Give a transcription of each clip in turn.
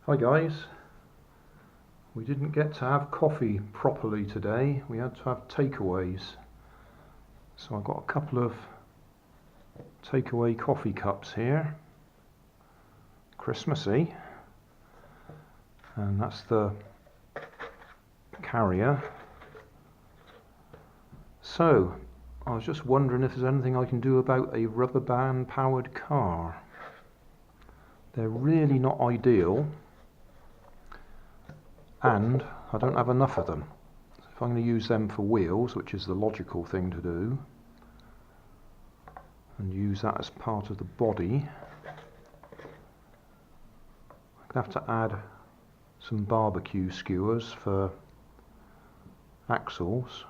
Hi guys, we didn't get to have coffee properly today, we had to have takeaways. So I've got a couple of takeaway coffee cups here, Christmassy, and that's the carrier. So I was just wondering if there's anything I can do about a rubber band powered car. They're really not ideal, and I don't have enough of them. So if I'm going to use them for wheels, which is the logical thing to do, and use that as part of the body, I'm going to have to add some barbecue skewers for axles.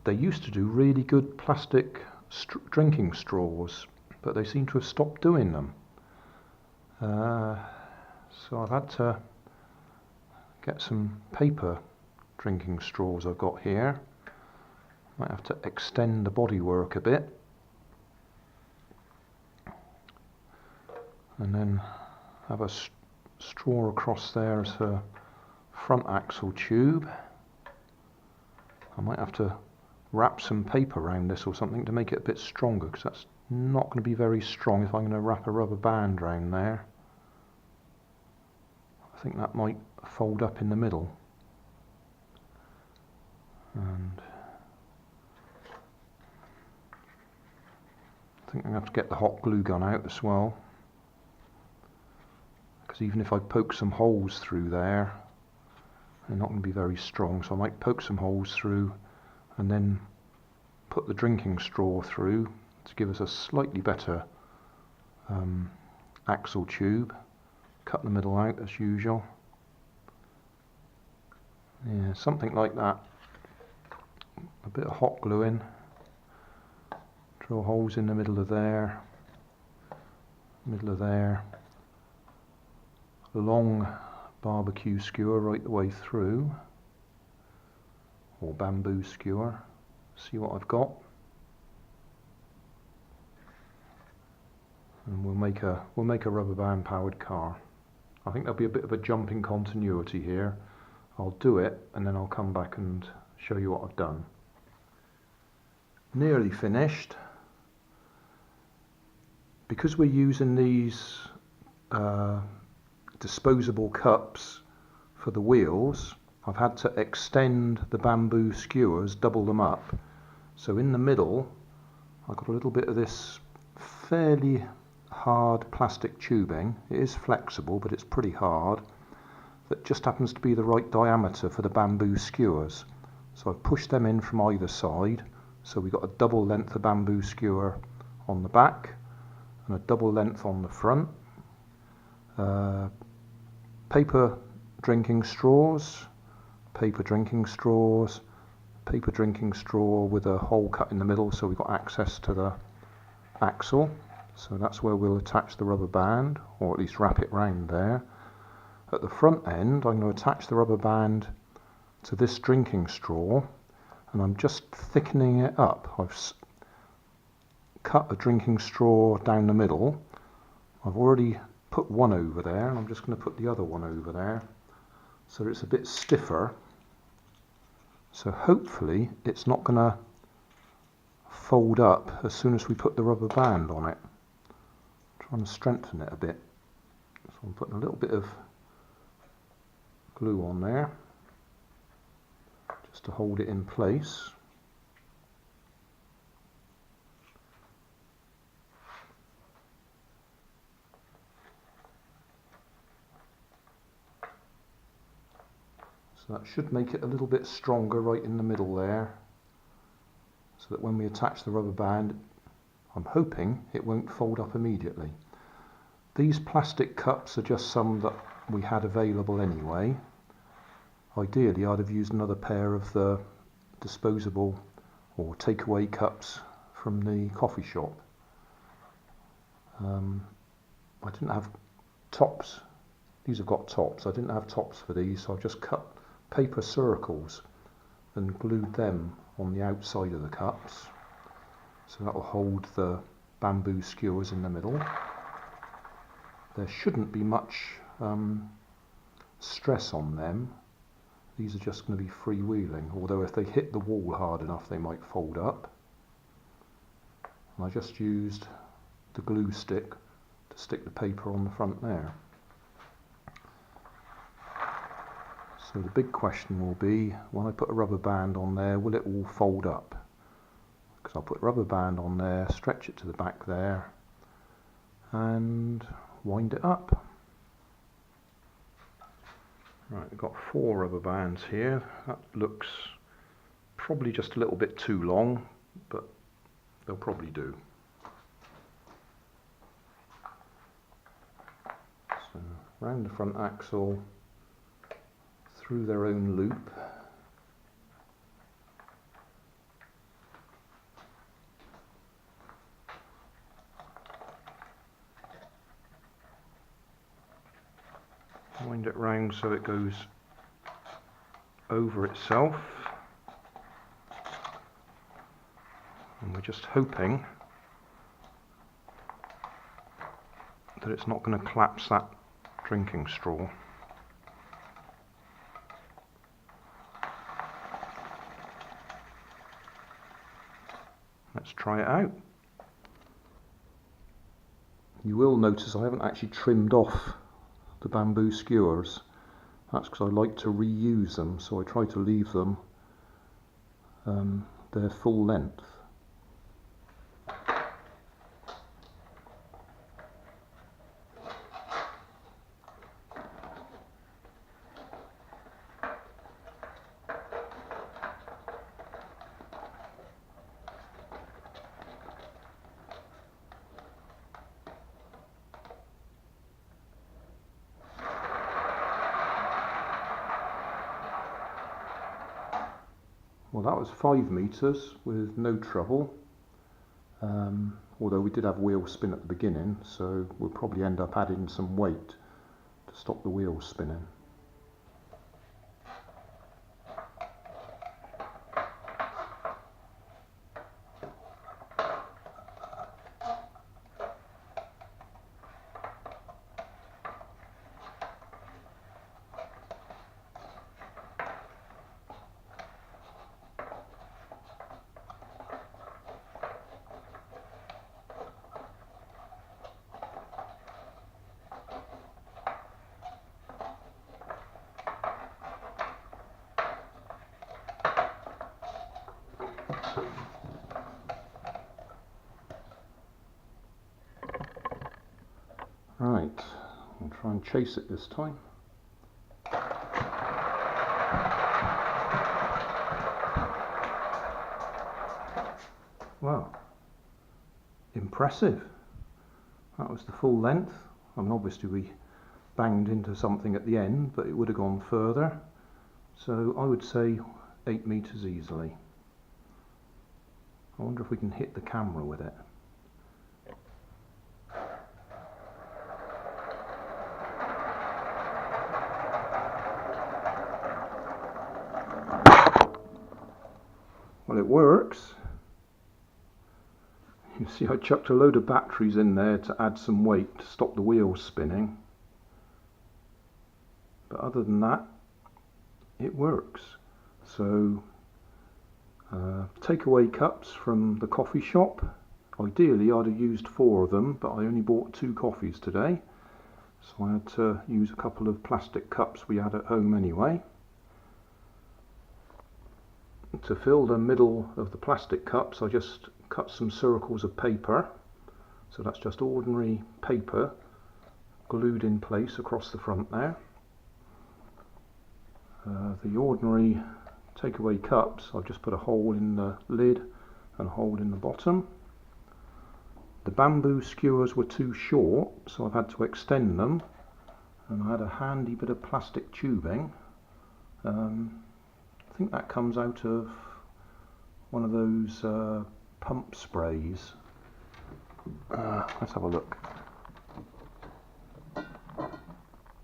They used to do really good plastic drinking straws, but they seem to have stopped doing them. So I've had to get some paper drinking straws I've got here. Might have to extend the bodywork a bit, and then have a straw across there as a front axle tube. I might have to wrap some paper around this or something to make it a bit stronger, because that's not going to be very strong if I'm going to wrap a rubber band around there. I think that might fold up in the middle. And I think I'm going to have to get the hot glue gun out as well, because even if I poke some holes through there, they're not going to be very strong. So I might poke some holes through and then put the drinking straw through to give us a slightly better axle tube. Cut the middle out as usual. Yeah, something like that. A bit of hot glue in. Drill holes in the middle of there. Middle of there. Long barbecue skewer right the way through. Or bamboo skewer. See what I've got. And we'll make a rubber band powered car. I think there'll be a bit of a jump in continuity here. I'll do it and then I'll come back and show you what I've done. Nearly finished. Because we're using these disposable cups for the wheels, I've had to extend the bamboo skewers, double them up. So in the middle I've got a little bit of this fairly hard plastic tubing. It is flexible, but it's pretty hard. That just happens to be the right diameter for the bamboo skewers. So I've pushed them in from either side. So we've got a double length of bamboo skewer on the back and a double length on the front. Paper drinking straws, paper drinking straws, paper drinking straw with a hole cut in the middle so we've got access to the axle. So that's where we'll attach the rubber band, or at least wrap it round there. At the front end I'm going to attach the rubber band to this drinking straw, and I'm just thickening it up. I've cut a drinking straw down the middle. I've already put one over there, and I'm just going to put the other one over there so it's a bit stiffer. So hopefully it's not going to fold up as soon as we put the rubber band on it. Trying to strengthen it a bit. So I'm putting a little bit of glue on there just to hold it in place. So that should make it a little bit stronger right in the middle there, so that when we attach the rubber band, I'm hoping it won't fold up immediately. These plastic cups are just some that we had available anyway. Ideally I'd have used another pair of the disposable or takeaway cups from the coffee shop. I didn't have tops. These have got tops. I didn't have tops for these, so I've just cut paper circles and glued them on the outside of the cups. So that will hold the bamboo skewers in the middle. there shouldn't be much stress on them. These are just going to be freewheeling, although if they hit the wall hard enough they might fold up. And I just used the glue stick to stick the paper on the front there. So the big question will be, when I put a rubber band on there, will it all fold up? Because I'll put a rubber band on there, stretch it to the back there, and wind it up. Right, we've got 4 rubber bands here. That looks probably just a little bit too long, but they'll probably do. So round the front axle, through their own loop. Wind it round so it goes over itself, and we're just hoping that it's not going to collapse that drinking straw. Let's try it out. You will notice I haven't actually trimmed off the bamboo skewers. That's because I like to reuse them, so I try to leave them their full length. Well, that was 5 meters with no trouble, although we did have wheel spin at the beginning, so we'll probably end up adding some weight to stop the wheels spinning. Right, I'll try and chase it this time. Well, impressive. That was the full length. I mean, obviously we banged into something at the end, but it would have gone further. So I would say 8 meters easily. I wonder if we can hit the camera with it. Well, it works. You see, I chucked a load of batteries in there to add some weight to stop the wheels spinning. But other than that, it works. So, takeaway cups from the coffee shop. Ideally, I'd have used 4 of them, but I only bought 2 coffees today. So I had to use a couple of plastic cups we had at home anyway. To fill the middle of the plastic cups, I just cut some circles of paper. So that's just ordinary paper glued in place across the front there. The ordinary takeaway cups, I've just put a hole in the lid and a hole in the bottom. The bamboo skewers were too short, so I've had to extend them, and I had a handy bit of plastic tubing. I think that comes out of one of those pump sprays. Let's have a look.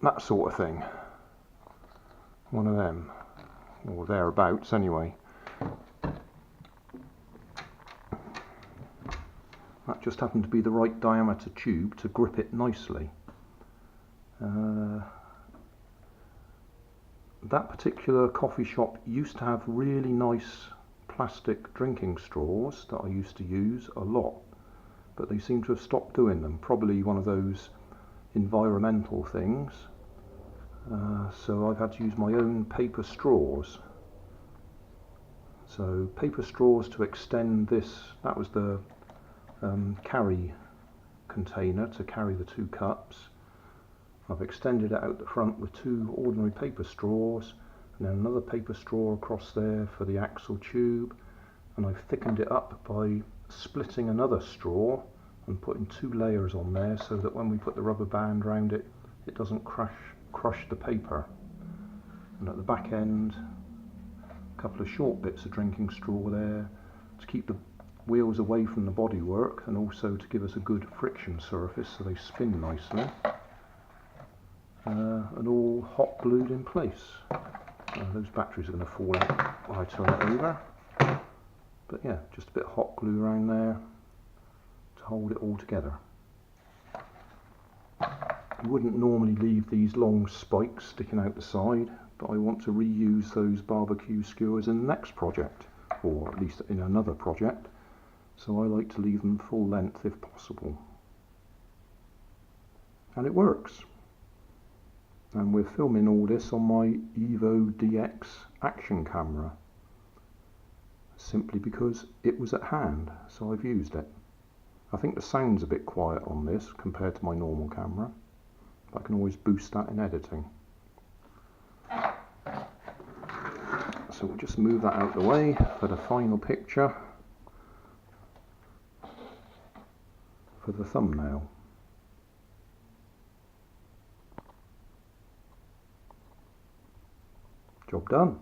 That sort of thing. One of them, or thereabouts anyway. That just happened to be the right diameter tube to grip it nicely. That particular coffee shop used to have really nice plastic drinking straws that I used to use a lot, but they seem to have stopped doing them. Probably one of those environmental things. So I've had to use my own paper straws. So paper straws to extend this, that was the carry container to carry the 2 cups. I've extended it out the front with 2 ordinary paper straws, and then another paper straw across there for the axle tube, and I've thickened it up by splitting another straw and putting 2 layers on there so that when we put the rubber band around it, it doesn't crush the paper. And at the back end, a couple of short bits of drinking straw there to keep the wheels away from the bodywork and also to give us a good friction surface so they spin nicely. And all hot glued in place. Those batteries are going to fall out when I turn it over. But yeah, just a bit of hot glue around there to hold it all together. You wouldn't normally leave these long spikes sticking out the side, but I want to reuse those barbecue skewers in the next project, or at least in another project, so I like to leave them full length if possible. And it works. And we're filming all this on my Evo DX action camera, simply because it was at hand, so I've used it. I think the sound's a bit quiet on this compared to my normal camera, but I can always boost that in editing. So we'll just move that out of the way for the final picture for the thumbnail. Job done.